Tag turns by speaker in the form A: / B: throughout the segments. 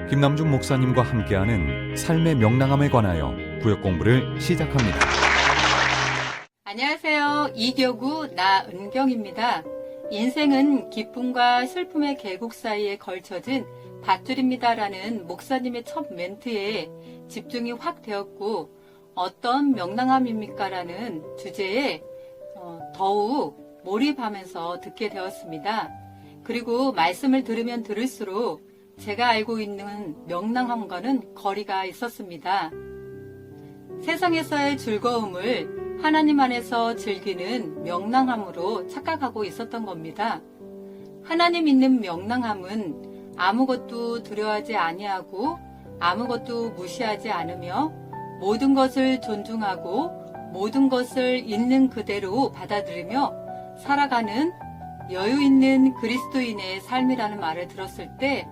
A: 김남중 목사님과 함께하는 삶의 명랑함에 관하여 구역 공부를 시작합니다.
B: 안녕하세요. 이교구 나은경입니다. 인생은 기쁨과 슬픔의 계곡 사이에 걸쳐진 밧줄입니다라는 목사님의 첫 멘트에 집중이 확 되었고, 어떤 명랑함입니까라는 주제에 더욱 몰입하면서 듣게 되었습니다. 그리고 말씀을 들으면 들을수록 제가 알고 있는 명랑함과는 거리가 있었습니다. 세상에서의 즐거움을 하나님 안에서 즐기는 명랑함으로 착각하고 있었던 겁니다. 하나님 있는 명랑함은 아무것도 두려워하지 아니하고 아무것도 무시하지 않으며 모든 것을 존중하고 모든 것을 있는 그대로 받아들이며 살아가는 여유 있는 그리스도인의 삶이라는 말을 들었을 때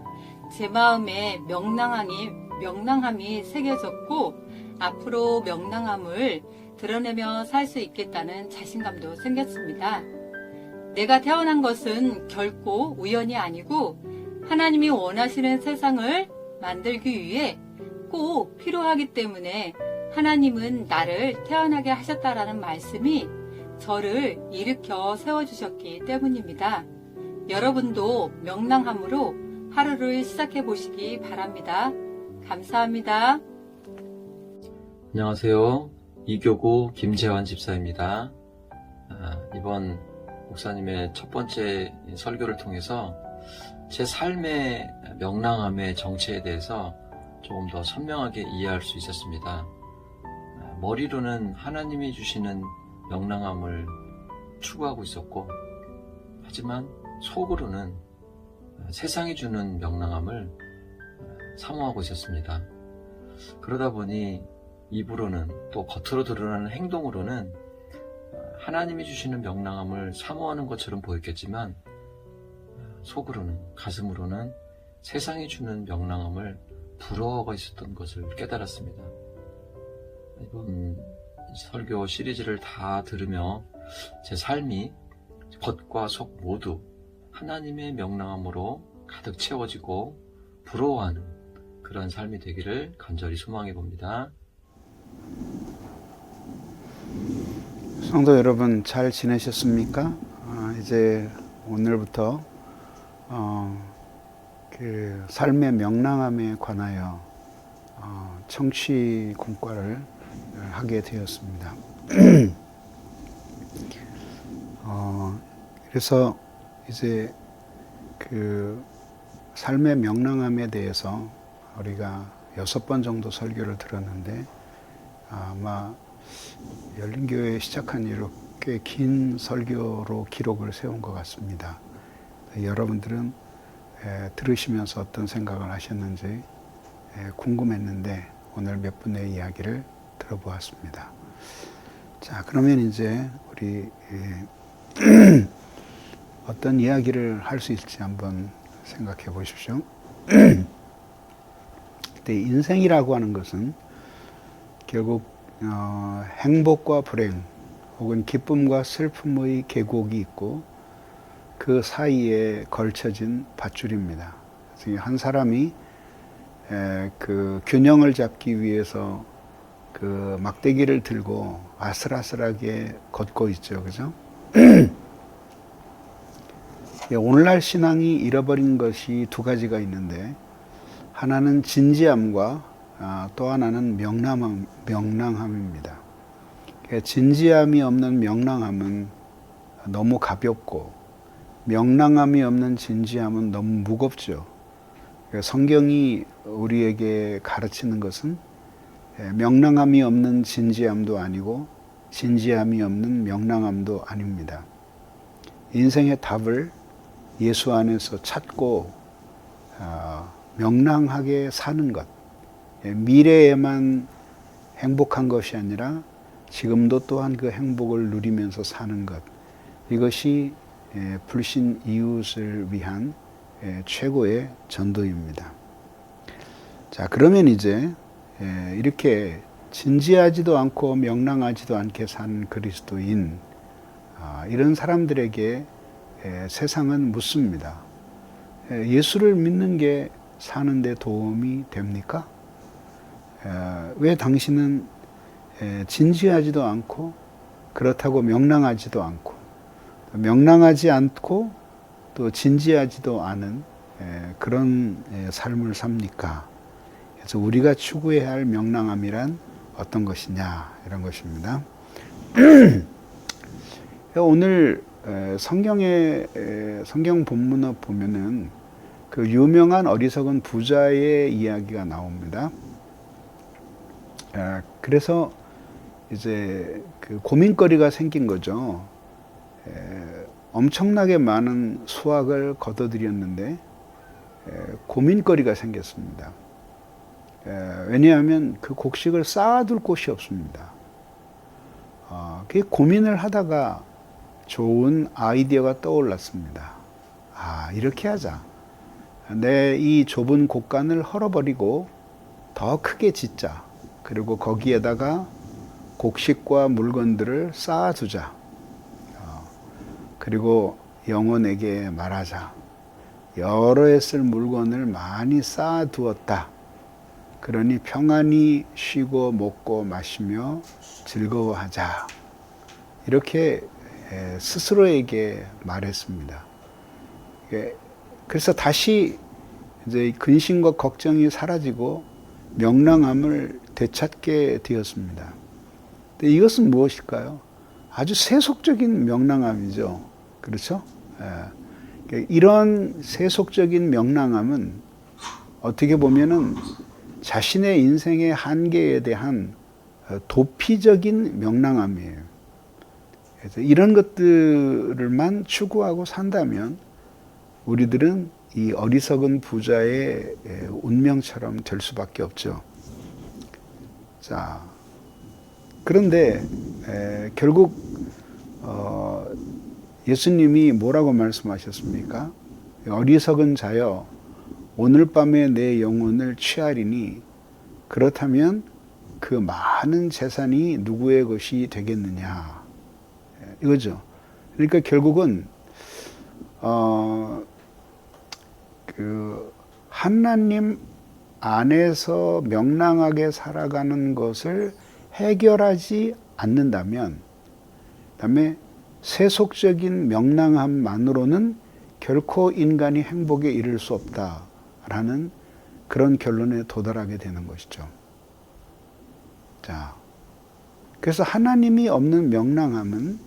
B: 제 마음에 명랑함이 새겨졌고 앞으로 명랑함을 드러내며 살 수 있겠다는 자신감도 생겼습니다. 내가 태어난 것은 결코 우연이 아니고 하나님이 원하시는 세상을 만들기 위해 꼭 필요하기 때문에 하나님은 나를 태어나게 하셨다라는 말씀이 저를 일으켜 세워주셨기 때문입니다. 여러분도 명랑함으로 하루를 시작해 보시기 바랍니다. 감사합니다.
C: 안녕하세요. 이교구 김재환 집사입니다. 이번 목사님의 첫 번째 설교를 통해서 제 삶의 명랑함의 정체에 대해서 조금 더 선명하게 이해할 수 있었습니다. 머리로는 하나님이 주시는 명랑함을 추구하고 있었고, 하지만 속으로는 세상이 주는 명랑함을 사모하고 있었습니다. 그러다 보니 입으로는 또 겉으로 드러나는 행동으로는 하나님이 주시는 명랑함을 사모하는 것처럼 보였겠지만 속으로는, 가슴으로는 세상이 주는 명랑함을 부러워하고 있었던 것을 깨달았습니다. 이번 설교 시리즈를 다 들으며 제 삶이 겉과 속 모두 하나님의 명랑함으로 가득 채워지고 부러워하는 그런 삶이 되기를 간절히 소망해 봅니다.
D: 성도 여러분, 잘 지내셨습니까? 이제 오늘부터 그 삶의 명랑함에 관하여 청취 공과를 하게 되었습니다. 그래서 이제 그 삶의 명랑함에 대해서 우리가 6번 정도 설교를 들었는데, 아마 열린교회 시작한 이후로 꽤 긴 설교로 기록을 세운 것 같습니다. 여러분들은 들으시면서 어떤 생각을 하셨는지 궁금했는데 오늘 몇 분의 이야기를 들어보았습니다. 자, 그러면 이제 우리 어떤 이야기를 할 수 있을지 한번 생각해 보십시오. 그때 인생이라고 하는 것은 결국 행복과 불행 혹은 기쁨과 슬픔의 계곡이 있고 그 사이에 걸쳐진 밧줄입니다. 한 사람이 그 균형을 잡기 위해서 그 막대기를 들고 아슬아슬하게 걷고 있죠. 그죠? 오늘날 신앙이 잃어버린 것이 두 가지가 있는데, 하나는 진지함과 또 하나는 명랑함입니다. 진지함이 없는 명랑함은 너무 가볍고 명랑함이 없는 진지함은 너무 무겁죠. 성경이 우리에게 가르치는 것은 명랑함이 없는 진지함도 아니고 진지함이 없는 명랑함도 아닙니다. 인생의 답을 예수 안에서 찾고 명랑하게 사는 것, 미래에만 행복한 것이 아니라 지금도 또한 그 행복을 누리면서 사는 것, 이것이 불신 이웃을 위한 최고의 전도입니다. 자, 그러면 이제 이렇게 진지하지도 않고 명랑하지도 않게 사는 그리스도인, 이런 사람들에게 세상은 묻습니다. 예수를 믿는 게 사는데 도움이 됩니까? 왜 당신은 진지하지도 않고 그렇다고 명랑하지도 않고 명랑하지 않고 또 진지하지도 않은 그런 삶을 삽니까? 그래서 우리가 추구해야 할 명랑함이란 어떤 것이냐 이런 것입니다. 오늘 성경 본문을 보면은 그 유명한 어리석은 부자의 이야기가 나옵니다. 그래서 이제 그 고민거리가 생긴 거죠. 엄청나게 많은 수확을 거둬들였는데 고민거리가 생겼습니다. 왜냐하면 그 곡식을 쌓아둘 곳이 없습니다. 그 고민을 하다가 좋은 아이디어가 떠올랐습니다. 이렇게 하자. 내 이 좁은 곳간을 헐어버리고 더 크게 짓자. 그리고 거기에다가 곡식과 물건들을 쌓아두자. 그리고 영혼에게 말하자. 여러 해 쓸 물건을 많이 쌓아두었다. 그러니 평안히 쉬고 먹고 마시며 즐거워하자. 이렇게 스스로에게 말했습니다. 그래서 다시 이제 근심과 걱정이 사라지고 명랑함을 되찾게 되었습니다. 근데 이것은 무엇일까요? 아주 세속적인 명랑함이죠. 그렇죠? 이런 세속적인 명랑함은 어떻게 보면은 자신의 인생의 한계에 대한 도피적인 명랑함이에요. 그래서 이런 것들을만 추구하고 산다면 우리들은 이 어리석은 부자의 운명처럼 될 수밖에 없죠. 자, 그런데 결국 예수님이 뭐라고 말씀하셨습니까? 어리석은 자여 오늘 밤에 내 영혼을 취하리니 그렇다면 그 많은 재산이 누구의 것이 되겠느냐 이거죠. 그러니까 결국은 그 하나님 안에서 명랑하게 살아가는 것을 해결하지 않는다면, 그다음에 세속적인 명랑함만으로는 결코 인간이 행복에 이를 수 없다라는 그런 결론에 도달하게 되는 것이죠. 자, 그래서 하나님이 없는 명랑함은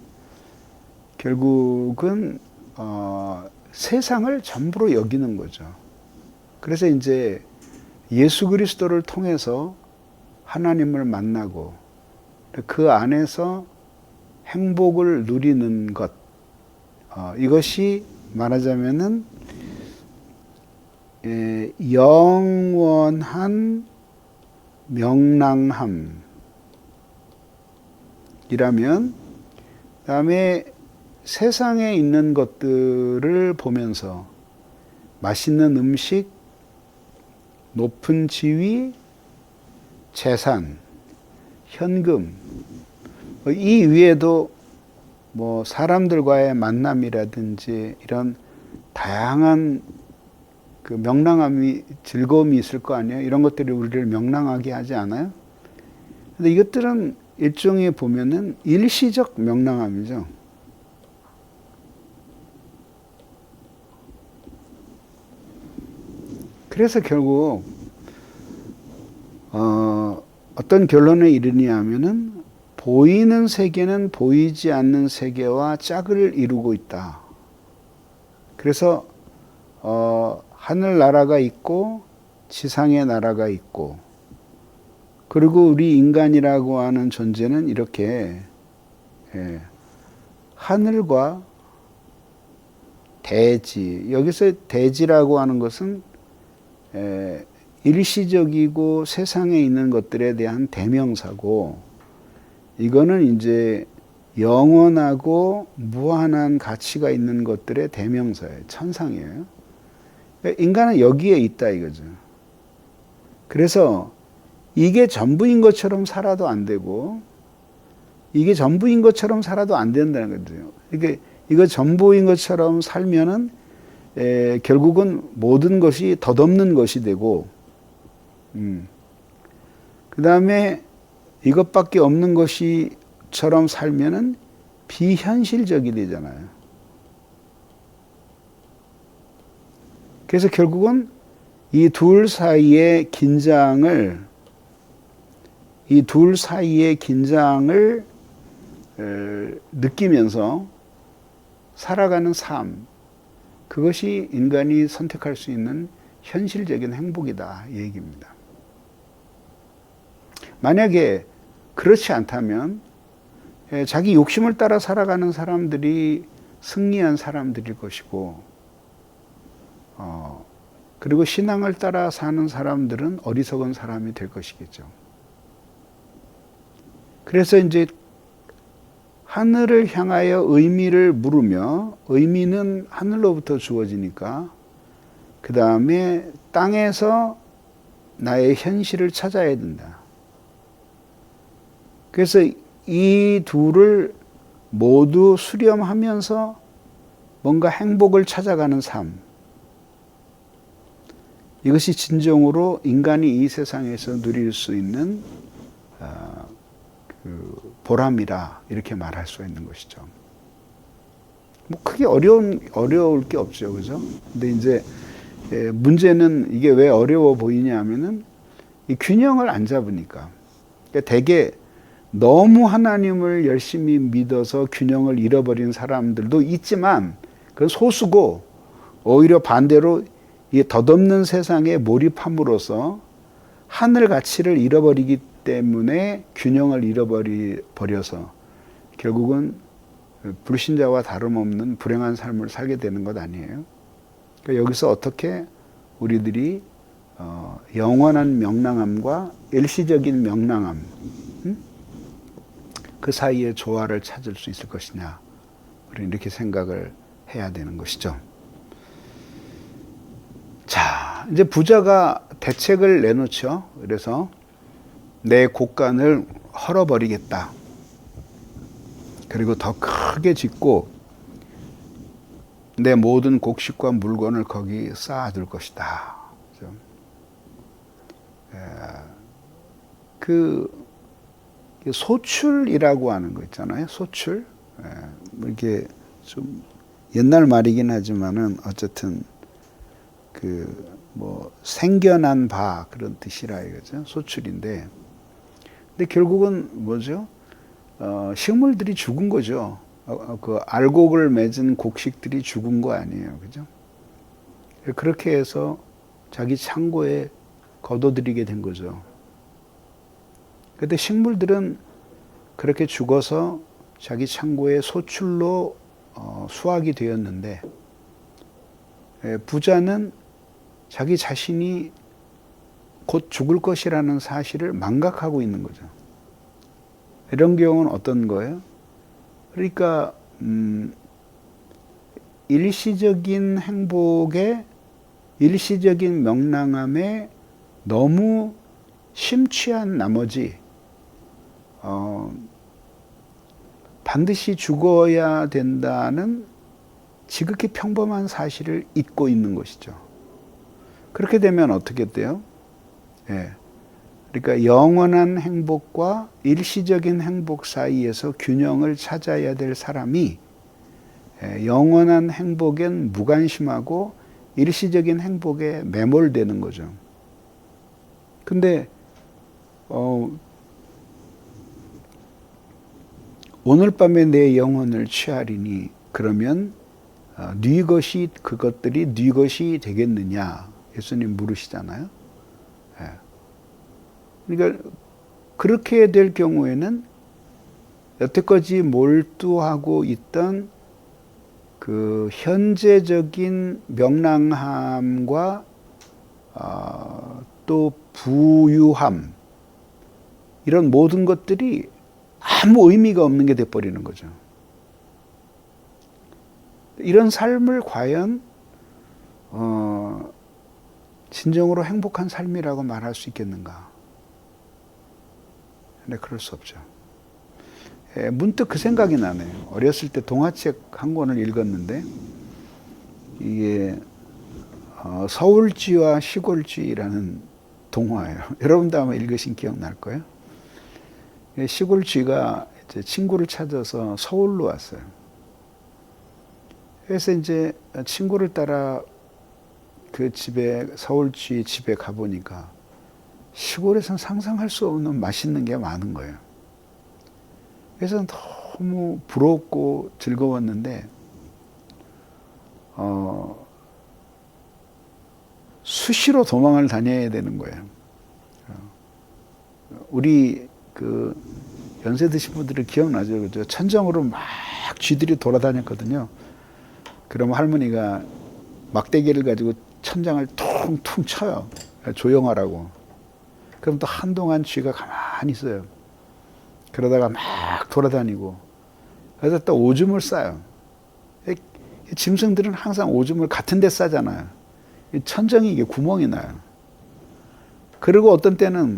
D: 결국은 세상을 전부로 여기는 거죠. 그래서 이제 예수 그리스도를 통해서 하나님을 만나고 그 안에서 행복을 누리는 것, 이것이 말하자면은 영원한 명랑함이라면, 그다음에 세상에 있는 것들을 보면서 맛있는 음식, 높은 지위, 재산, 현금, 이 위에도 뭐 사람들과의 만남이라든지 이런 다양한 그 명랑함이, 즐거움이 있을 거 아니에요. 이런 것들이 우리를 명랑하게 하지 않아요? 근데 이것들은 일종의 보면은 일시적 명랑함이죠. 그래서 결국 어떤 결론에 이르냐 하면은 보이는 세계는 보이지 않는 세계와 짝을 이루고 있다. 그래서 하늘나라가 있고 지상의 나라가 있고, 그리고 우리 인간이라고 하는 존재는 이렇게 하늘과 대지, 여기서 대지라고 하는 것은 일시적이고 세상에 있는 것들에 대한 대명사고, 이거는 이제 영원하고 무한한 가치가 있는 것들의 대명사예요. 천상이에요. 그러니까 인간은 여기에 있다 이거죠. 그래서 이게 전부인 것처럼 살아도 안 되고, 이게 전부인 것처럼 살아도 안 된다는 거죠. 그러니까 이거 전부인 것처럼 살면은 결국은 모든 것이 덧없는 것이 되고, 그 다음에 이것밖에 없는 것이처럼 살면은 비현실적이 되잖아요. 그래서 결국은 이 둘 사이의 긴장을 느끼면서 살아가는 삶, 그것이 인간이 선택할 수 있는 현실적인 행복이다, 이 얘기입니다. 만약에 그렇지 않다면 자기 욕심을 따라 살아가는 사람들이 승리한 사람들일 것이고, 그리고 신앙을 따라 사는 사람들은 어리석은 사람이 될 것이겠죠. 그래서 이제 하늘을 향하여 의미를 물으며, 의미는 하늘로부터 주어지니까 그 다음에 땅에서 나의 현실을 찾아야 된다. 그래서 이 둘을 모두 수렴하면서 뭔가 행복을 찾아가는 삶, 이것이 진정으로 인간이 이 세상에서 누릴 수 있는 보람이라, 이렇게 말할 수 있는 것이죠. 뭐 크게 어려울 게 없죠, 그죠? 근데 이제 문제는 이게 왜 어려워 보이냐 하면은 이 균형을 안 잡으니까. 그러니까 대개 너무 하나님을 열심히 믿어서 균형을 잃어버린 사람들도 있지만 그건 소수고, 오히려 반대로 이 덧없는 세상에 몰입함으로써 하늘 가치를 잃어버리기 때문에 균형을 잃어버려서 결국은 불신자와 다름없는 불행한 삶을 살게 되는 것 아니에요. 그러니까 여기서 어떻게 우리들이 영원한 명랑함과 일시적인 명랑함, 그 사이의 조화를 찾을 수 있을 것이냐, 우리는 이렇게 생각을 해야 되는 것이죠. 자, 이제 부자가 대책을 내놓죠. 그래서 내 곡간을 헐어버리겠다. 그리고 더 크게 짓고 내 모든 곡식과 물건을 거기 쌓아둘 것이다. 그 소출이라고 하는 거 있잖아요. 소출. 이렇게 좀 옛날 말이긴 하지만은 어쨌든 생겨난 바, 그런 뜻이라 이거죠. 소출인데. 근데 결국은 뭐죠? 식물들이 죽은 거죠. 그 알곡을 맺은 곡식들이 죽은 거 아니에요. 그죠? 그렇게 해서 자기 창고에 거둬들이게 된 거죠. 근데 식물들은 그렇게 죽어서 자기 창고의 소출로 수확이 되었는데, 부자는 자기 자신이 곧 죽을 것이라는 사실을 망각하고 있는 거죠. 이런 경우는 어떤 거예요? 그러니까 일시적인 행복에, 일시적인 명랑함에 너무 심취한 나머지 반드시 죽어야 된다는 지극히 평범한 사실을 잊고 있는 것이죠. 그렇게 되면 어떻게 돼요? 그러니까 영원한 행복과 일시적인 행복 사이에서 균형을 찾아야 될 사람이 영원한 행복엔 무관심하고 일시적인 행복에 매몰되는 거죠. 근데 오늘 밤에 내 영혼을 취하리니, 그러면 네 것이, 그것들이 네 것이 되겠느냐, 예수님 물으시잖아요. 그러니까 그렇게 될 경우에는 여태까지 몰두하고 있던 그 현재적인 명랑함과 또 부유함, 이런 모든 것들이 아무 의미가 없는 게 돼버리는 거죠. 이런 삶을 과연 진정으로 행복한 삶이라고 말할 수 있겠는가? 네, 그럴 수 없죠. 문득 그 생각이 나네요. 어렸을 때 동화책 한 권을 읽었는데 이게 서울쥐와 시골쥐라는 동화예요. 여러분도 아마 읽으신 기억날 거예요. 시골쥐가 이제 친구를 찾아서 서울로 왔어요. 그래서 이제 친구를 따라 그 집에, 서울쥐 집에 가보니까 시골에서는 상상할 수 없는 맛있는 게 많은 거예요. 그래서 너무 부럽고 즐거웠는데 수시로 도망을 다녀야 되는 거예요. 우리 그 연세 드신 분들은 기억나죠? 그죠? 천정으로 막 쥐들이 돌아다녔거든요. 그럼 할머니가 막대기를 가지고 천장을 퉁퉁 쳐요. 조용하라고. 그럼 또 한동안 쥐가 가만히 있어요. 그러다가 막 돌아다니고, 그래서 또 오줌을 싸요. 짐승들은 항상 오줌을 같은 데 싸잖아요. 천정이 이게 구멍이 나요. 그리고 어떤 때는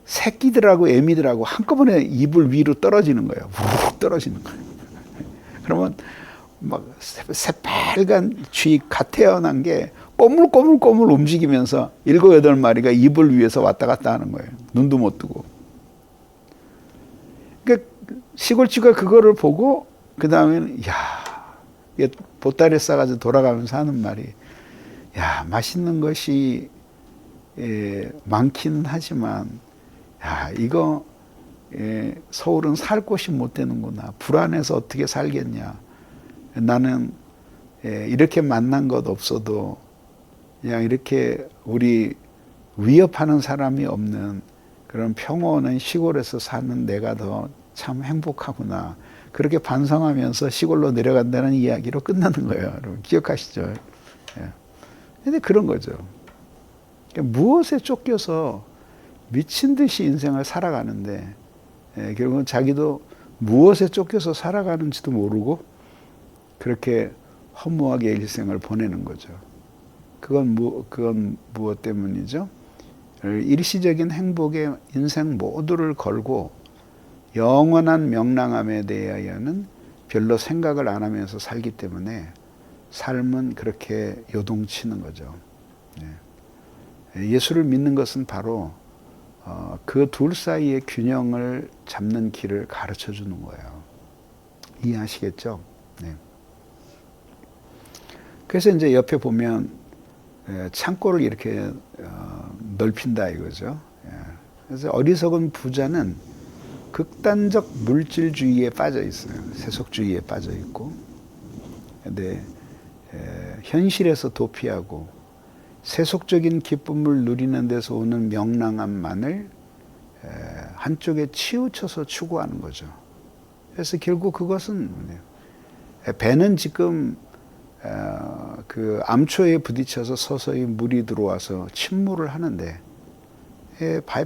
D: 새끼들하고 애미들하고 한꺼번에 이불 위로 떨어지는 거예요. 우르르 떨어지는 거예요. 그러면 막 새빨간 쥐 갓 태어난 게 꼬물꼬물꼬물 움직이면서 7, 8마리가 이불 위에서 왔다 갔다 하는 거예요. 눈도 못 뜨고. 그러니까 시골쥐가 그거를 보고 그 다음에는 보따리 싸가지고 돌아가면서 하는 말이, 맛있는 것이 많기는 하지만 이거 서울은 살 곳이 못 되는구나. 불안해서 어떻게 살겠냐. 나는 이렇게 만난 것 없어도 그냥 이렇게 우리 위협하는 사람이 없는 그런 평온한 시골에서 사는 내가 더 참 행복하구나. 그렇게 반성하면서 시골로 내려간다는 이야기로 끝나는 거예요. 여러분 기억하시죠? 근데 그런 거죠. 그러니까 무엇에 쫓겨서 미친 듯이 인생을 살아가는데 결국은 자기도 무엇에 쫓겨서 살아가는지도 모르고 그렇게 허무하게 일생을 보내는 거죠. 그건 무엇 때문이죠? 일시적인 행복에 인생 모두를 걸고 영원한 명랑함에 대하여는 별로 생각을 안 하면서 살기 때문에 삶은 그렇게 요동치는 거죠. 예수를 믿는 것은 바로 그 둘 사이의 균형을 잡는 길을 가르쳐 주는 거예요. 이해하시겠죠? 네. 그래서 이제 옆에 보면 창고를 이렇게 넓힌다 이거죠. 그래서 어리석은 부자는 극단적 물질주의에 빠져 있어요. 세속주의에 빠져 있고. 근데 현실에서 도피하고 세속적인 기쁨을 누리는 데서 오는 명랑함만을 한쪽에 치우쳐서 추구하는 거죠. 그래서 결국 그것은 배는 지금 그 암초에 부딪혀서 서서히 물이 들어와서 침몰을 하는데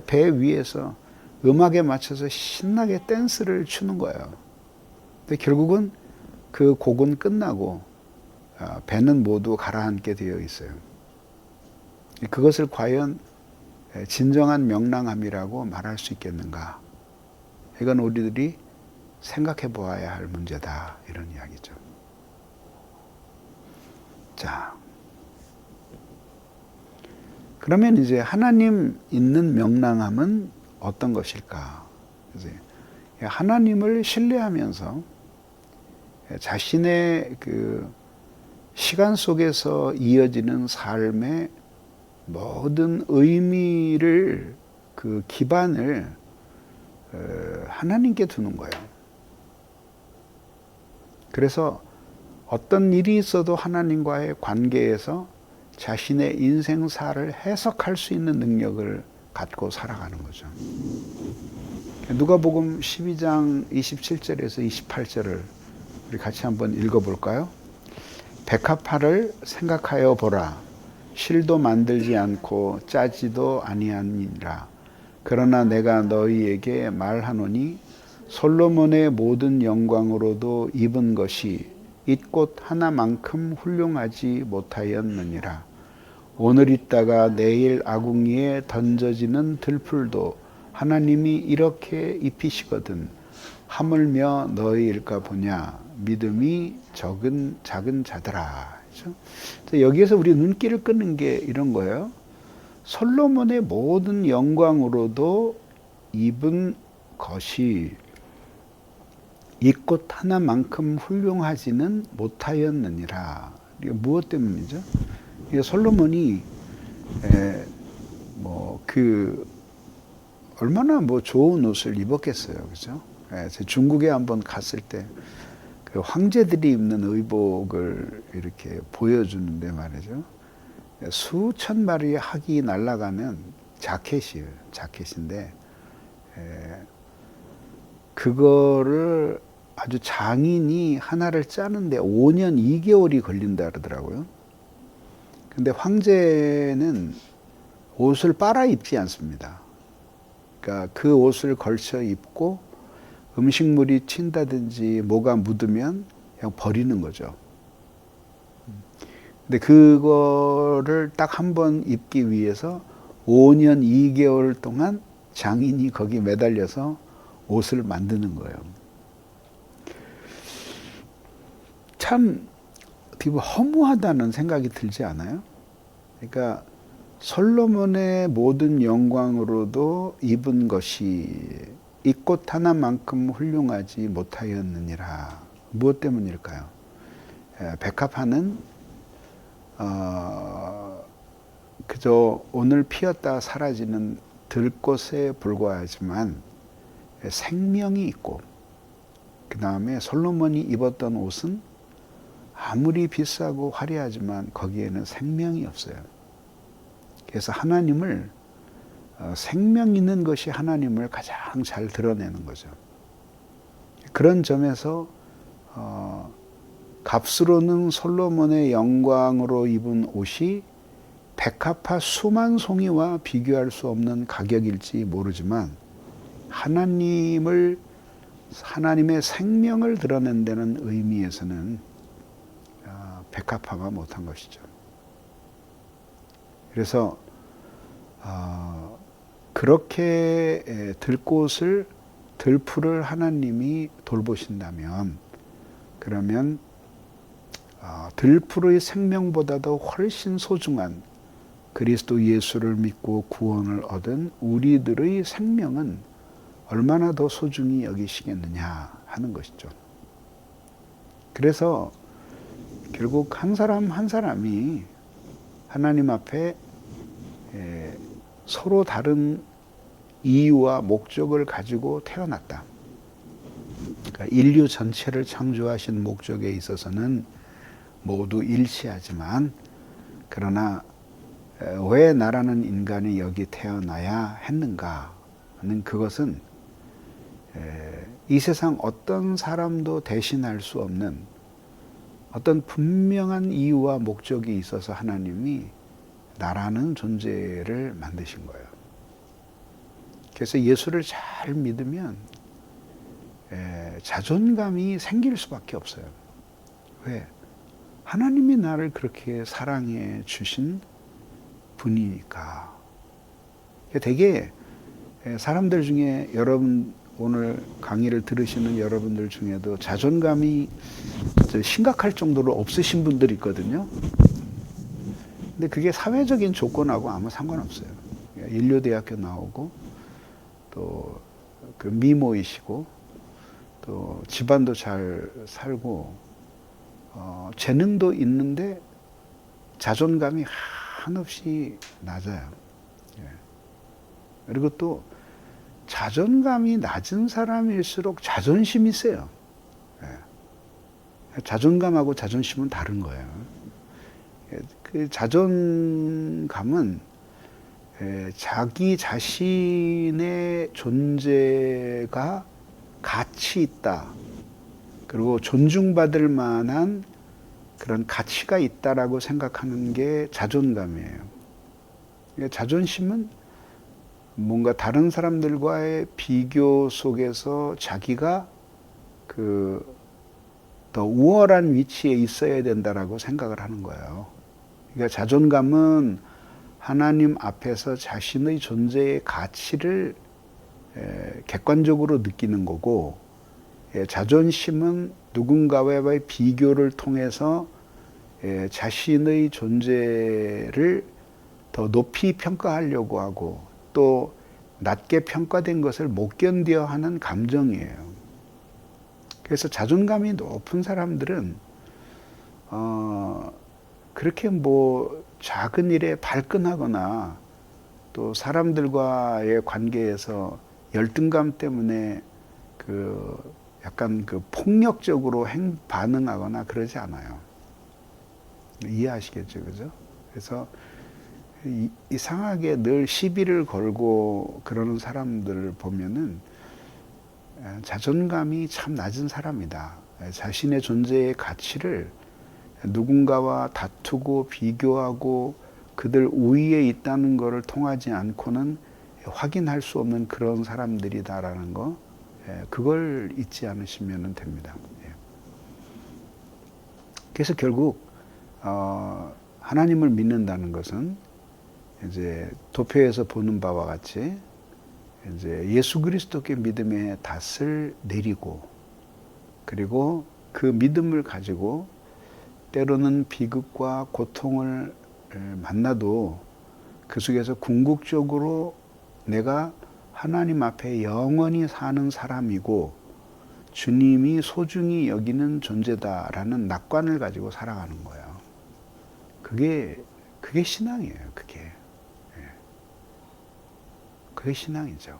D: 배 위에서 음악에 맞춰서 신나게 댄스를 추는 거예요. 근데 결국은 그 곡은 끝나고 배는 모두 가라앉게 되어 있어요. 그것을 과연 진정한 명랑함이라고 말할 수 있겠는가? 이건 우리들이 생각해 보아야 할 문제다. 이런 이야기죠. 자, 그러면 이제 하나님 있는 명랑함은 어떤 것일까? 하나님을 신뢰하면서 자신의 그 시간 속에서 이어지는 삶의 모든 의미를 그 기반을 하나님께 두는 거예요. 그래서 어떤 일이 있어도 하나님과의 관계에서 자신의 인생사를 해석할 수 있는 능력을 갖고 살아가는 거죠. 누가복음 12장 27절에서 28절을 우리 같이 한번 읽어볼까요? 백합화를 생각하여 보라. 실도 만들지 않고 짜지도 아니하니라. 그러나 내가 너희에게 말하노니 솔로몬의 모든 영광으로도 입은 것이 이 꽃 하나만큼 훌륭하지 못하였느니라. 오늘 있다가 내일 아궁이에 던져지는 들풀도 하나님이 이렇게 입히시거든 하물며 너희일까 보냐. 믿음이 작은 자들아. 그렇죠? 그래서 여기에서 우리 눈길을 끄는 게 이런 거예요. 솔로몬의 모든 영광으로도 입은 것이 이 꽃 하나만큼 훌륭하지는 못하였느니라. 이게 무엇 때문이죠? 이게 솔로몬이 얼마나 좋은 옷을 입었겠어요, 그죠? 제가 중국에 한번 갔을 때 그 황제들이 입는 의복을 이렇게 보여주는데 말이죠. 수천 마리의 학이 날아가는 자켓이에요. 자켓인데 그거를 아주 장인이 하나를 짜는데 5년 2개월이 걸린다 그러더라고요. 근데 황제는 옷을 빨아 입지 않습니다. 그러니까 그 옷을 걸쳐 입고 음식물이 튄다든지 뭐가 묻으면 그냥 버리는 거죠. 근데 그거를 딱 한 번 입기 위해서 5년 2개월 동안 장인이 거기 매달려서 옷을 만드는 거예요. 참 어떻게 보면 허무하다는 생각이 들지 않아요? 그러니까 솔로몬의 모든 영광으로도 입은 것이 이 꽃 하나만큼 훌륭하지 못하였느니라. 무엇 때문일까요? 백합화는 그저 오늘 피었다 사라지는 들꽃에 불과하지만 생명이 있고, 그 다음에 솔로몬이 입었던 옷은 아무리 비싸고 화려하지만 거기에는 생명이 없어요. 그래서 하나님을 생명 있는 것이 하나님을 가장 잘 드러내는 거죠. 그런 점에서 값으로는 솔로몬의 영광으로 입은 옷이 백합화 수만 송이와 비교할 수 없는 가격일지 모르지만 하나님의 생명을 드러낸다는 의미에서는 백합화가 못한 것이죠. 그래서 그렇게 들풀을 하나님이 돌보신다면, 그러면 들풀의 생명보다도 훨씬 소중한 그리스도 예수를 믿고 구원을 얻은 우리들의 생명은 얼마나 더 소중히 여기시겠느냐 하는 것이죠. 그래서 결국 한 사람 한 사람이 하나님 앞에 서로 다른 이유와 목적을 가지고 태어났다. 그러니까 인류 전체를 창조하신 목적에 있어서는 모두 일치하지만, 그러나 왜 나라는 인간이 여기 태어나야 했는가 하는 그것은 이 세상 어떤 사람도 대신할 수 없는 어떤 분명한 이유와 목적이 있어서 하나님이 나라는 존재를 만드신 거예요. 그래서 예수를 잘 믿으면 자존감이 생길 수밖에 없어요. 왜? 하나님이 나를 그렇게 사랑해 주신 분이니까. 되게 사람들 중에, 여러분 오늘 강의를 들으시는 여러분들 중에도 자존감이 심각할 정도로 없으신 분들이 있거든요. 근데 그게 사회적인 조건하고 아무 상관없어요. 인류대학교 나오고, 또 그 미모이시고, 또 집안도 잘 살고, 재능도 있는데 자존감이 한없이 낮아요. 그리고 또 자존감이 낮은 사람일수록 자존심이 세요. 자존감하고 자존심은 다른 거예요. 그 자존감은 자기 자신의 존재가 가치 있다, 그리고 존중받을 만한 그런 가치가 있다라고 생각하는 게 자존감이에요. 자존심은 뭔가 다른 사람들과의 비교 속에서 자기가 더 우월한 위치에 있어야 된다라고 생각을 하는 거예요. 그러니까 자존감은 하나님 앞에서 자신의 존재의 가치를 객관적으로 느끼는 거고, 자존심은 누군가와의 비교를 통해서 자신의 존재를 더 높이 평가하려고 하고 또 낮게 평가된 것을 못 견뎌 하는 감정이에요. 그래서 자존감이 높은 사람들은 그렇게 뭐 작은 일에 발끈하거나 또 사람들과의 관계에서 열등감 때문에 약간 폭력적으로 반응하거나 그러지 않아요. 이해하시겠죠, 그죠? 그래서 이상하게 늘 시비를 걸고 그러는 사람들을 보면은 자존감이 참 낮은 사람이다. 자신의 존재의 가치를 누군가와 다투고 비교하고 그들 우위에 있다는 것을 통하지 않고는 확인할 수 없는 그런 사람들이다라는 거, 그걸 잊지 않으시면 됩니다. 그래서 결국 하나님을 믿는다는 것은 이제 도표에서 보는 바와 같이 이제 예수 그리스도께 믿음의 닷을 내리고 그리고 그 믿음을 가지고 때로는 비극과 고통을 만나도 그 속에서 궁극적으로 내가 하나님 앞에 영원히 사는 사람이고 주님이 소중히 여기는 존재다라는 낙관을 가지고 살아가는 거예요. 그게 신앙이에요. 그게 신앙이죠.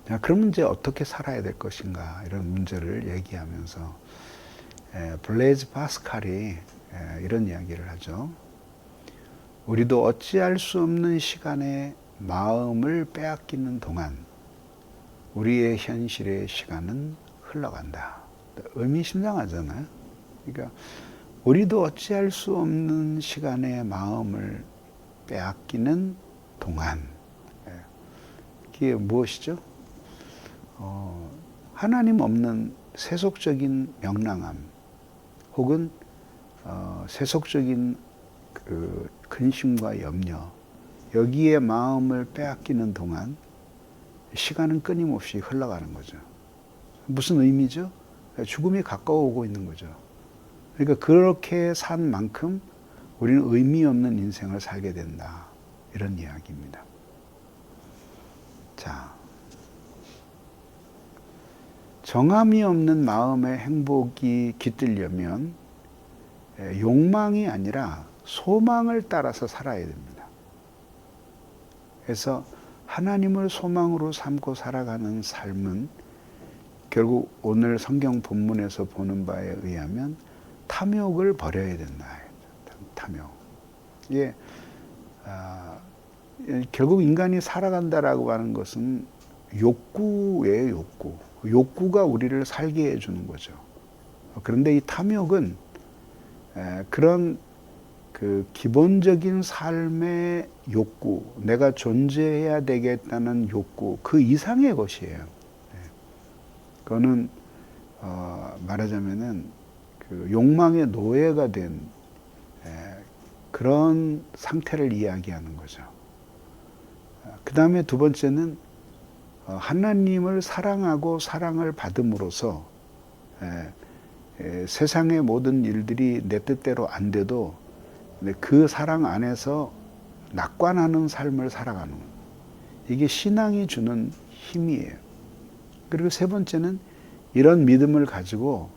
D: 자, 그럼 이제 어떻게 살아야 될 것인가 이런 문제를 얘기하면서 블레이즈 파스칼이 이런 이야기를 하죠. 우리도 어찌할 수 없는 시간에 마음을 빼앗기는 동안 우리의 현실의 시간은 흘러간다. 의미심장하잖아요. 그러니까 우리도 어찌할 수 없는 시간에 마음을 빼앗기는 동안 그게 무엇이죠? 하나님 없는 세속적인 명랑함 혹은 세속적인 그 근심과 염려 여기에 마음을 빼앗기는 동안 시간은 끊임없이 흘러가는 거죠. 무슨 의미죠? 죽음이 가까워오고 있는 거죠. 그러니까 그렇게 산 만큼 우리는 의미 없는 인생을 살게 된다. 이런 이야기입니다. 자, 정함이 없는 마음의 행복이 깃들려면 욕망이 아니라 소망을 따라서 살아야 됩니다. 그래서 하나님을 소망으로 삼고 살아가는 삶은 결국 오늘 성경 본문에서 보는 바에 의하면 탐욕을 버려야 된다. 탐욕. 이게 결국 인간이 살아간다라고 하는 것은 욕구예요, 욕구. 욕구가 우리를 살게 해주는 거죠. 그런데 이 탐욕은 그런 그 기본적인 삶의 욕구, 내가 존재해야 되겠다는 욕구, 그 이상의 것이에요. 그거는 말하자면은 그 욕망의 노예가 된 그런 상태를 이야기하는 거죠. 그 다음에 두 번째는 하나님을 사랑하고 사랑을 받음으로써 세상의 모든 일들이 내 뜻대로 안 돼도 그 사랑 안에서 낙관하는 삶을 살아가는 거예요. 이게 신앙이 주는 힘이에요. 그리고 세 번째는 이런 믿음을 가지고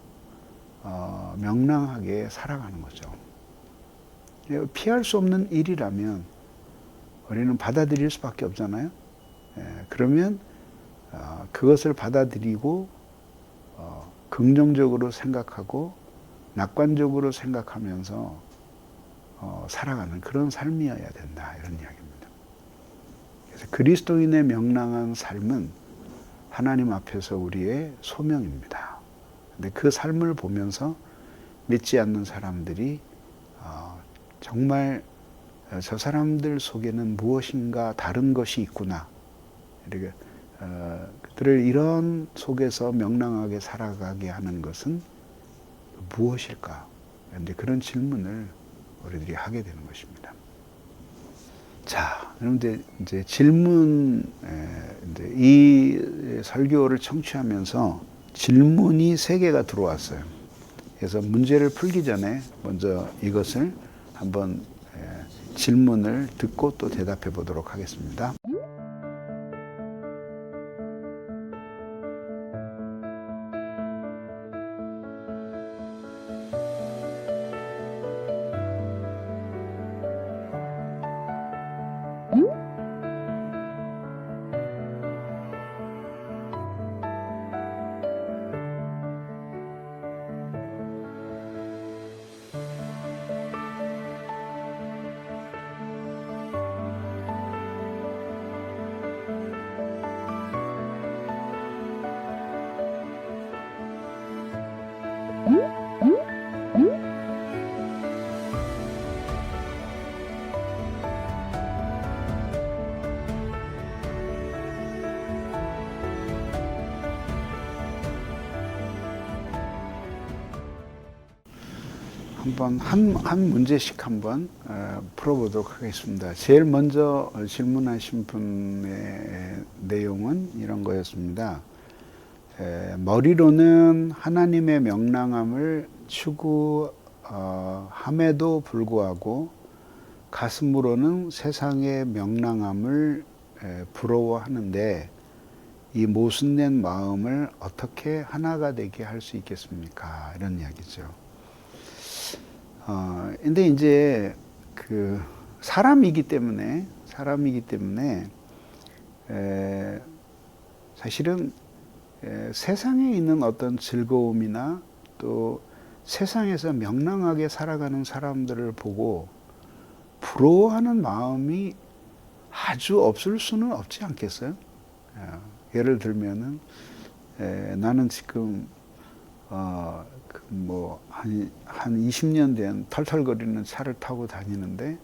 D: 명랑하게 살아가는 거죠. 피할 수 없는 일이라면 우리는 받아들일 수밖에 없잖아요. 그러면 그것을 받아들이고 긍정적으로 생각하고 낙관적으로 생각하면서 살아가는 그런 삶이어야 된다. 이런 이야기입니다. 그래서 그리스도인의 명랑한 삶은 하나님 앞에서 우리의 소명입니다. 근데 그 삶을 보면서 믿지 않는 사람들이 정말 저 사람들 속에는 무엇인가 다른 것이 있구나. 이렇게 그들을 이런 속에서 명랑하게 살아가게 하는 것은 무엇일까? 이제 그런 질문을 우리들이 하게 되는 것입니다. 자, 그런데 이제 질문, 이제 이 설교를 청취하면서 질문이 3개가 들어왔어요. 그래서 문제를 풀기 전에 먼저 이것을 한번 질문을 듣고 또 대답해 보도록 하겠습니다. 한번 한 문제씩 한번 풀어보도록 하겠습니다. 제일 먼저 질문하신 분의 내용은 이런 거였습니다. 머리로는 하나님의 명랑함을 추구함에도 불구하고 가슴으로는 세상의 명랑함을 부러워하는데 이 모순된 마음을 어떻게 하나가 되게 할 수 있겠습니까? 이런 이야기죠. 근데 이제 그 사람이기 때문에 사실은 세상에 있는 어떤 즐거움이나 또 세상에서 명랑하게 살아가는 사람들을 보고 부러워하는 마음이 아주 없을 수는 없지 않겠어요? 예를 들면은 나는 지금 한 20년 된 털털거리는 차를 타고 다니는데,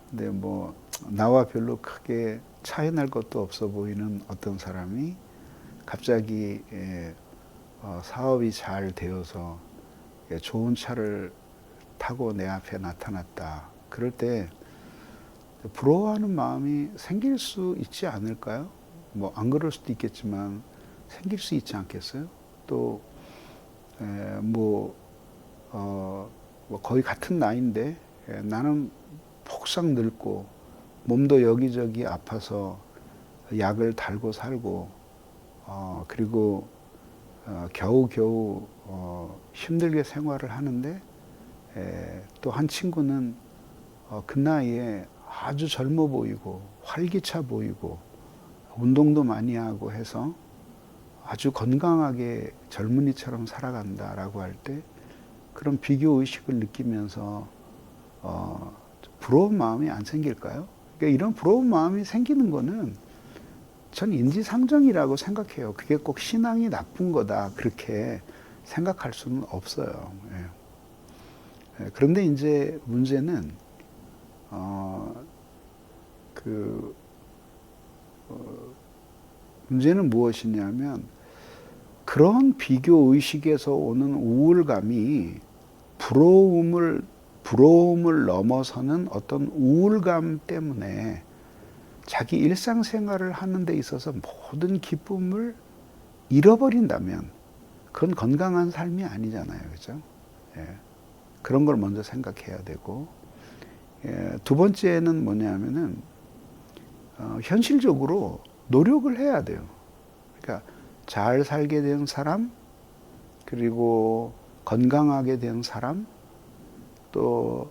D: 근데 뭐 나와 별로 크게 차이 날 것도 없어 보이는 어떤 사람이 갑자기 사업이 잘 되어서 좋은 차를 타고 내 앞에 나타났다. 그럴 때 부러워하는 마음이 생길 수 있지 않을까요? 뭐 안 그럴 수도 있겠지만 생길 수 있지 않겠어요? 또 거의 같은 나이인데 나는 폭삭 늙고 몸도 여기저기 아파서 약을 달고 살고 그리고 겨우겨우 힘들게 생활을 하는데 또 한 친구는 그 나이에 아주 젊어 보이고 활기차 보이고 운동도 많이 하고 해서 아주 건강하게 젊은이처럼 살아간다라고 할 때 그런 비교 의식을 느끼면서 부러운 마음이 안 생길까요? 그러니까 이런 부러운 마음이 생기는 거는 전 인지상정이라고 생각해요. 그게 꼭 신앙이 나쁜 거다 그렇게 생각할 수는 없어요. 그런데 이제 문제는 문제는 무엇이냐면 그런 비교 의식에서 오는 우울감이 부러움을 넘어서는 어떤 우울감 때문에 자기 일상생활을 하는 데 있어서 모든 기쁨을 잃어버린다면 그건 건강한 삶이 아니잖아요. 그죠? 그런 걸 먼저 생각해야 되고, 두 번째는 뭐냐면은 현실적으로 노력을 해야 돼요. 그러니까 잘 살게 된 사람, 그리고 건강하게 된 사람, 또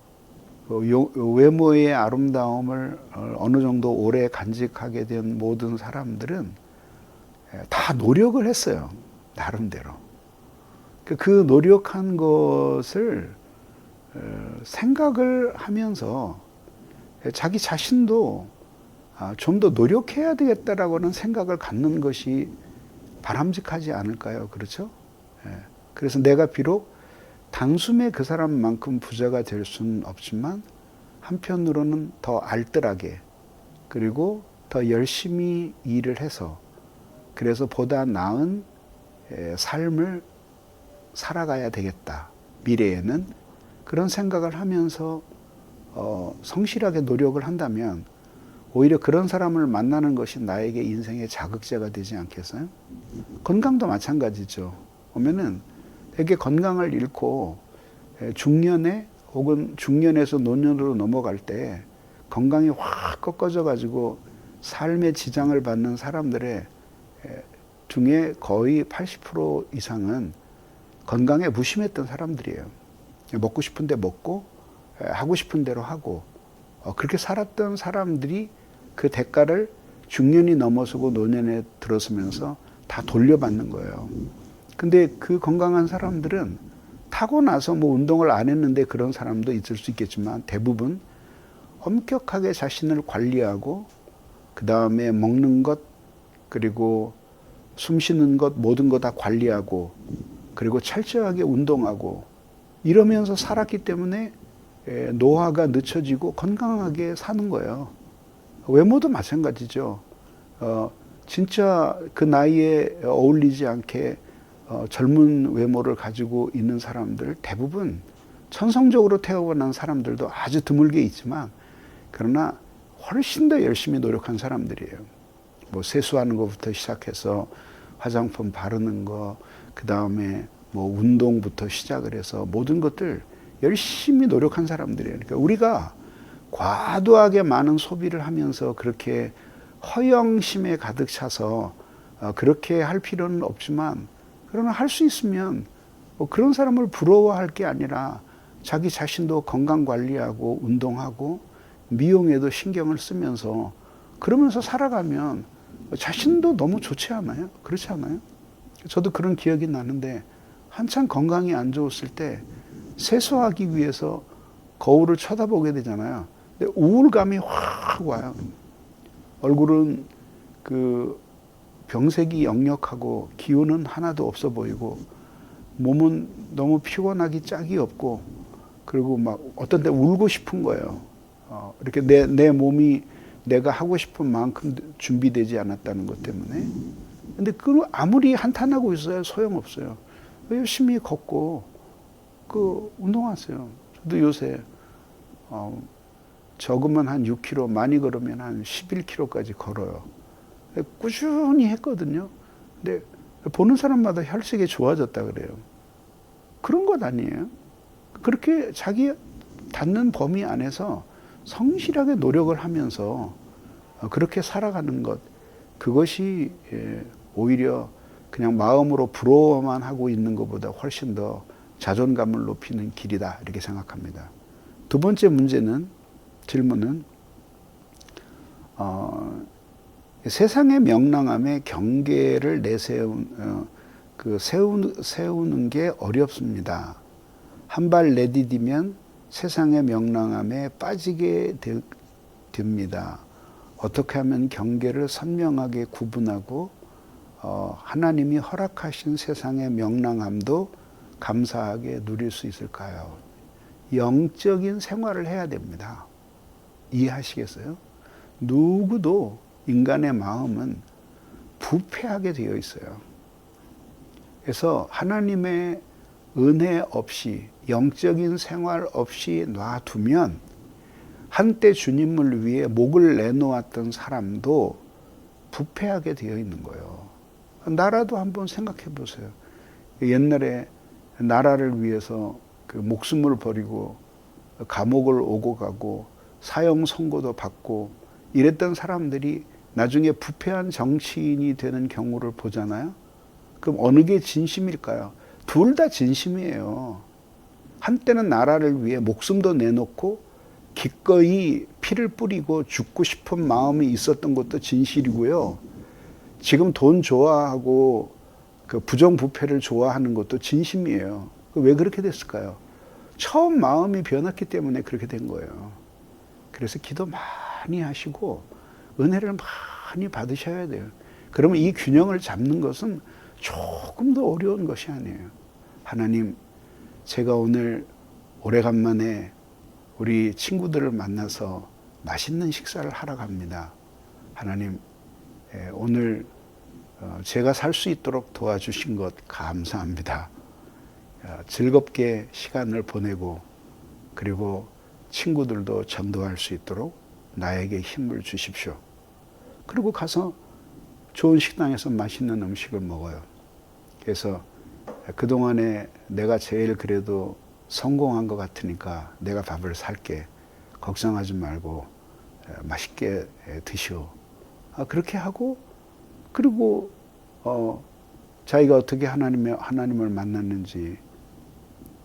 D: 외모의 아름다움을 어느 정도 오래 간직하게 된 모든 사람들은 다 노력을 했어요. 나름대로. 그 노력한 것을 생각을 하면서 자기 자신도 좀 더 노력해야 되겠다라고는 생각을 갖는 것이 바람직하지 않을까요? 그렇죠? 그래서 내가 비록 단숨에 그 사람만큼 부자가 될 수는 없지만 한편으로는 더 알뜰하게 그리고 더 열심히 일을 해서 그래서 보다 나은 삶을 살아가야 되겠다. 미래에는 그런 생각을 하면서 성실하게 노력을 한다면 오히려 그런 사람을 만나는 것이 나에게 인생의 자극제가 되지 않겠어요? 건강도 마찬가지죠. 보면은 되게 건강을 잃고 중년에 혹은 중년에서 노년으로 넘어갈 때 건강이 확 꺾어져 가지고 삶의 지장을 받는 사람들의 중에 거의 80% 이상은 건강에 무심했던 사람들이에요. 먹고 싶은데 먹고 하고 싶은 대로 하고 그렇게 살았던 사람들이 그 대가를 중년이 넘어서고 노년에 들어서면서 다 돌려받는 거예요. 근데 그 건강한 사람들은 타고 나서 뭐 운동을 안 했는데 그런 사람도 있을 수 있겠지만 대부분 엄격하게 자신을 관리하고 그 다음에 먹는 것 그리고 숨 쉬는 것 모든 거 다 관리하고 그리고 철저하게 운동하고 이러면서 살았기 때문에 노화가 늦춰지고 건강하게 사는 거예요. 외모도 마찬가지죠. 진짜 그 나이에 어울리지 않게 젊은 외모를 가지고 있는 사람들 대부분 천성적으로 태어난 사람들도 아주 드물게 있지만 그러나 훨씬 더 열심히 노력한 사람들이에요. 뭐 세수하는 것부터 시작해서 화장품 바르는 거, 그 다음에 뭐 운동부터 시작을 해서 모든 것들 열심히 노력한 사람들이에요. 그러니까 우리가 과도하게 많은 소비를 하면서 그렇게 허영심에 가득 차서 그렇게 할 필요는 없지만 그러나 할 수 있으면 뭐 그런 사람을 부러워할 게 아니라 자기 자신도 건강 관리하고 운동하고 미용에도 신경을 쓰면서 그러면서 살아가면 자신도 너무 좋지 않아요? 그렇지 않아요? 저도 그런 기억이 나는데 한참 건강이 안 좋았을 때 세수하기 위해서 거울을 쳐다보게 되잖아요. 근데 우울감이 확 와요. 얼굴은 그 병색이 역력하고 기운은 하나도 없어 보이고 몸은 너무 피곤하기 짝이 없고 그리고 막 어떤 때 울고 싶은 거예요. 이렇게 내 몸이 내가 하고 싶은 만큼 준비되지 않았다는 것 때문에. 근데 그 아무리 한탄하고 있어야 소용없어요. 열심히 걷고 그 운동하세요. 저도 요새 적으면 한 6km, 많이 걸으면 한 11km까지 걸어요. 꾸준히 했거든요. 근데 보는 사람마다 혈색이 좋아졌다 그래요. 그런 것 아니에요. 그렇게 자기 닿는 범위 안에서 성실하게 노력을 하면서 그렇게 살아가는 것, 그것이 오히려 그냥 마음으로 부러워만 하고 있는 것보다 훨씬 더 자존감을 높이는 길이다 이렇게 생각합니다. 두 번째 질문은 세상의 명랑함에 경계를 세우는 게 어렵습니다. 한 발 내디디면 세상의 명랑함에 빠지게 됩니다. 어떻게 하면 경계를 선명하게 구분하고 하나님이 허락하신 세상의 명랑함도 감사하게 누릴 수 있을까요? 영적인 생활을 해야 됩니다. 이해하시겠어요? 누구도 인간의 마음은 부패하게 되어 있어요. 그래서 하나님의 은혜 없이 영적인 생활 없이 놔두면 한때 주님을 위해 목을 내놓았던 사람도 부패하게 되어 있는 거예요. 나라도 한번 생각해 보세요. 옛날에 나라를 위해서 그 목숨을 버리고 감옥을 오고 가고 사형 선고도 받고 이랬던 사람들이 나중에 부패한 정치인이 되는 경우를 보잖아요. 그럼 어느 게 진심일까요? 둘 다 진심이에요. 한때는 나라를 위해 목숨도 내놓고 기꺼이 피를 뿌리고 죽고 싶은 마음이 있었던 것도 진실이고요. 지금 돈 좋아하고 그 부정부패를 좋아하는 것도 진심이에요. 왜 그렇게 됐을까요? 처음 마음이 변했기 때문에 그렇게 된 거예요. 그래서 기도 많이 하시고 은혜를 많이 받으셔야 돼요. 그러면 이 균형을 잡는 것은 조금 더 어려운 것이 아니에요. 하나님, 제가 오늘 오래간만에 우리 친구들을 만나서 맛있는 식사를 하러 갑니다. 하나님, 오늘 제가 살 수 있도록 도와주신 것 감사합니다. 즐겁게 시간을 보내고 그리고 친구들도 전도할 수 있도록 나에게 힘을 주십시오. 그리고 가서 좋은 식당에서 맛있는 음식을 먹어요. 그래서 그동안에 내가 제일 그래도 성공한 것 같으니까 내가 밥을 살게. 걱정하지 말고 맛있게 드시오. 그렇게 하고, 그리고 자기가 어떻게 하나님을 만났는지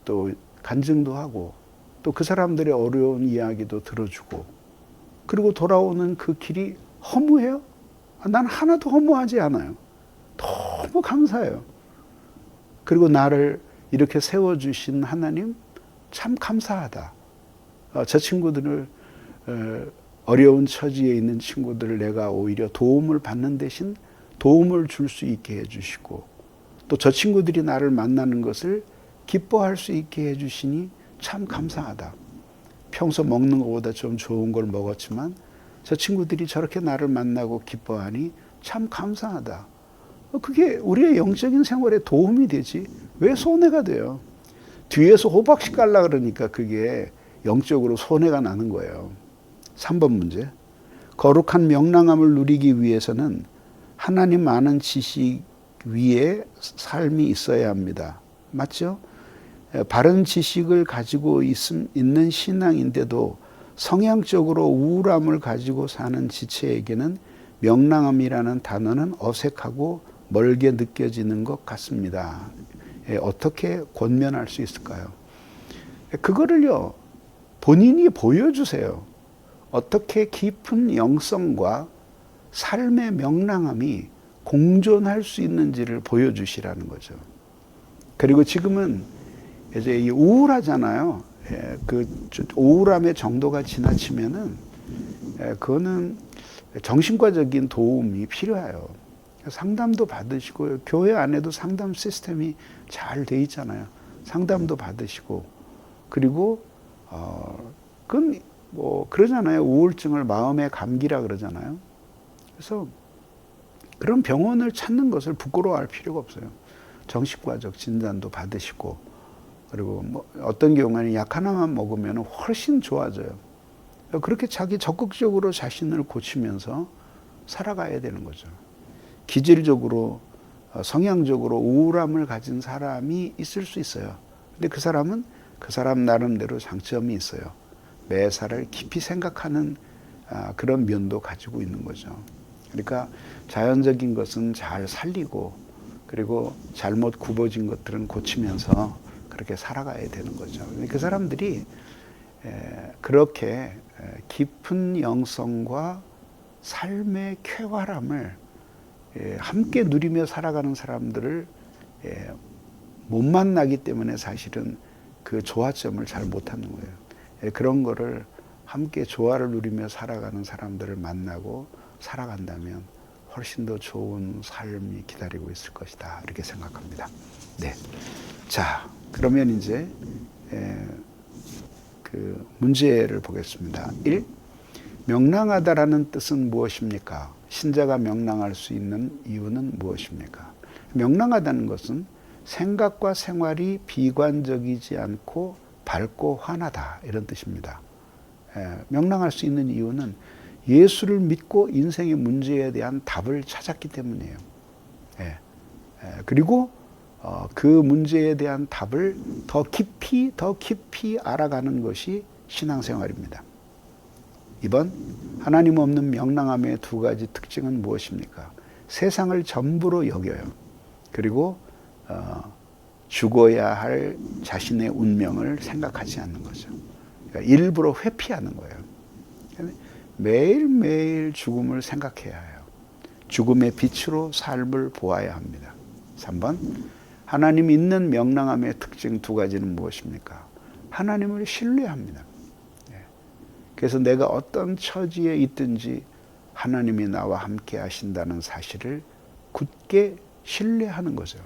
D: 또 간증도 하고, 또 그 사람들의 어려운 이야기도 들어주고, 그리고 돌아오는 그 길이 허무해요? 난 하나도 허무하지 않아요. 너무 감사해요. 그리고 나를 이렇게 세워주신 하나님 참 감사하다. 저 친구들을, 어려운 처지에 있는 친구들을 내가 오히려 도움을 받는 대신 도움을 줄 수 있게 해주시고, 또 저 친구들이 나를 만나는 것을 기뻐할 수 있게 해주시니 참 감사하다. 평소 먹는 것보다 좀 좋은 걸 먹었지만 저 친구들이 저렇게 나를 만나고 기뻐하니 참 감사하다. 그게 우리의 영적인 생활에 도움이 되지 왜 손해가 돼요? 뒤에서 호박씨 깔라 그러니까 그게 영적으로 손해가 나는 거예요. 3번 문제. 거룩한 명랑함을 누리기 위해서는 하나님 아는 지식 위에 삶이 있어야 합니다. 맞죠? 바른 지식을 가지고 있는 신앙인데도 성향적으로 우울함을 가지고 사는 지체에게는 명랑함이라는 단어는 어색하고 멀게 느껴지는 것 같습니다. 어떻게 권면할 수 있을까요? 그거를요, 본인이 보여주세요. 어떻게 깊은 영성과 삶의 명랑함이 공존할 수 있는지를 보여주시라는 거죠. 그리고 지금은 이제 우울하잖아요. 그 우울함의 정도가 지나치면은 그거는 정신과적인 도움이 필요해요. 상담도 받으시고, 교회 안에도 상담 시스템이 잘 돼 있잖아요. 상담도 받으시고, 그리고 그건 뭐 그러잖아요. 우울증을 마음의 감기라 그러잖아요. 그래서 그런 병원을 찾는 것을 부끄러워할 필요가 없어요. 정신과적 진단도 받으시고, 그리고 뭐 어떤 경우에는 약 하나만 먹으면 훨씬 좋아져요. 그렇게 자기 적극적으로 자신을 고치면서 살아가야 되는 거죠. 기질적으로, 성향적으로 우울함을 가진 사람이 있을 수 있어요. 근데 그 사람은 그 사람 나름대로 장점이 있어요. 매사를 깊이 생각하는 그런 면도 가지고 있는 거죠. 그러니까 자연적인 것은 잘 살리고, 그리고 잘못 굽어진 것들은 고치면서 그렇게 살아가야 되는 거죠. 그 사람들이 그렇게 깊은 영성과 삶의 쾌활함을 함께 누리며 살아가는 사람들을 못 만나기 때문에 사실은 그 조화점을 잘 못하는 거예요. 그런 거를 함께 조화를 누리며 살아가는 사람들을 만나고 살아간다면 훨씬 더 좋은 삶이 기다리고 있을 것이다, 이렇게 생각합니다. 네. 자, 그러면 이제 그 문제를 보겠습니다. 1. 명랑하다라는 뜻은 무엇입니까? 신자가 명랑할 수 있는 이유는 무엇입니까? 명랑하다는 것은 생각과 생활이 비관적이지 않고 밝고 환하다, 이런 뜻입니다. 명랑할 수 있는 이유는 예수를 믿고 인생의 문제에 대한 답을 찾았기 때문이에요. 그리고 그 문제에 대한 답을 더 깊이 알아가는 것이 신앙생활입니다. 2번, 하나님 없는 명랑함의 두 가지 특징은 무엇입니까? 세상을 전부로 여겨요. 그리고 죽어야 할 자신의 운명을 생각하지 않는 거죠. 그러니까 일부러 회피하는 거예요. 매일매일 죽음을 생각해야 해요. 죽음의 빛으로 삶을 보아야 합니다. 3번, 하나님 있는 명랑함의 특징 두 가지는 무엇입니까? 하나님을 신뢰합니다. 그래서 내가 어떤 처지에 있든지 하나님이 나와 함께 하신다는 사실을 굳게 신뢰하는 거죠.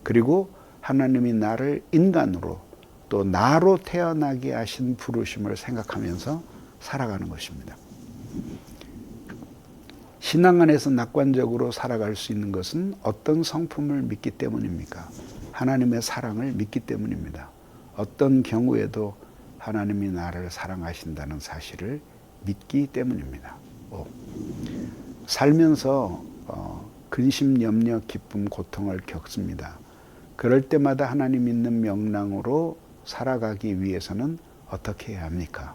D: 그리고 하나님이 나를 인간으로, 또 나로 태어나게 하신 부르심을 생각하면서 살아가는 것입니다. 신앙 안에서 낙관적으로 살아갈 수 있는 것은 어떤 성품을 믿기 때문입니까? 하나님의 사랑을 믿기 때문입니다. 어떤 경우에도 하나님이 나를 사랑하신다는 사실을 믿기 때문입니다. 살면서 근심, 염려, 기쁨, 고통을 겪습니다. 그럴 때마다 하나님 있는 명랑으로 살아가기 위해서는 어떻게 해야 합니까?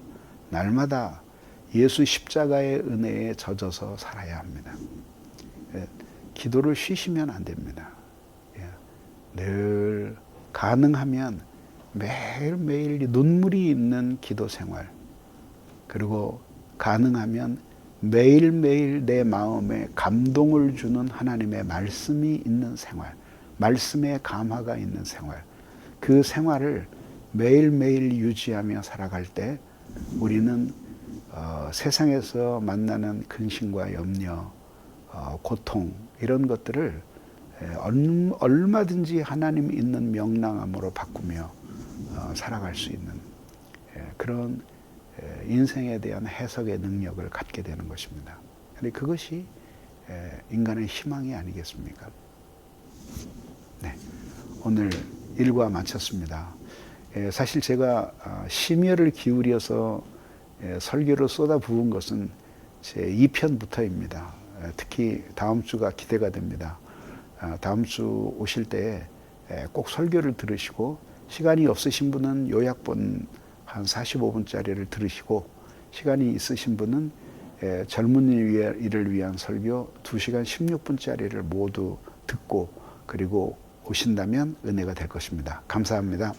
D: 날마다 예수 십자가의 은혜에 젖어서 살아야 합니다. 기도를 쉬시면 안 됩니다. 늘 가능하면 매일매일 눈물이 있는 기도 생활, 그리고 가능하면 매일매일 내 마음에 감동을 주는 하나님의 말씀이 있는 생활, 말씀의 감화가 있는 생활, 그 생활을 매일매일 유지하며 살아갈 때 우리는 세상에서 만나는 근심과 염려, 고통 이런 것들을 얼마든지 하나님 있는 명랑함으로 바꾸며 살아갈 수 있는 그런 인생에 대한 해석의 능력을 갖게 되는 것입니다. 근데 그것이 인간의 희망이 아니겠습니까? 네, 오늘 일과 마쳤습니다. 사실 제가 심혈을 기울여서 설교를 쏟아부은 것은 제 2편부터입니다. 특히 다음 주가 기대가 됩니다. 다음 주 오실 때 꼭 설교를 들으시고 시간이 없으신 분은 요약본 한 45분짜리를 들으시고 시간이 있으신 분은 젊은이를 위한 설교 2시간 16분짜리를 모두 듣고 그리고 오신다면 은혜가 될 것입니다. 감사합니다.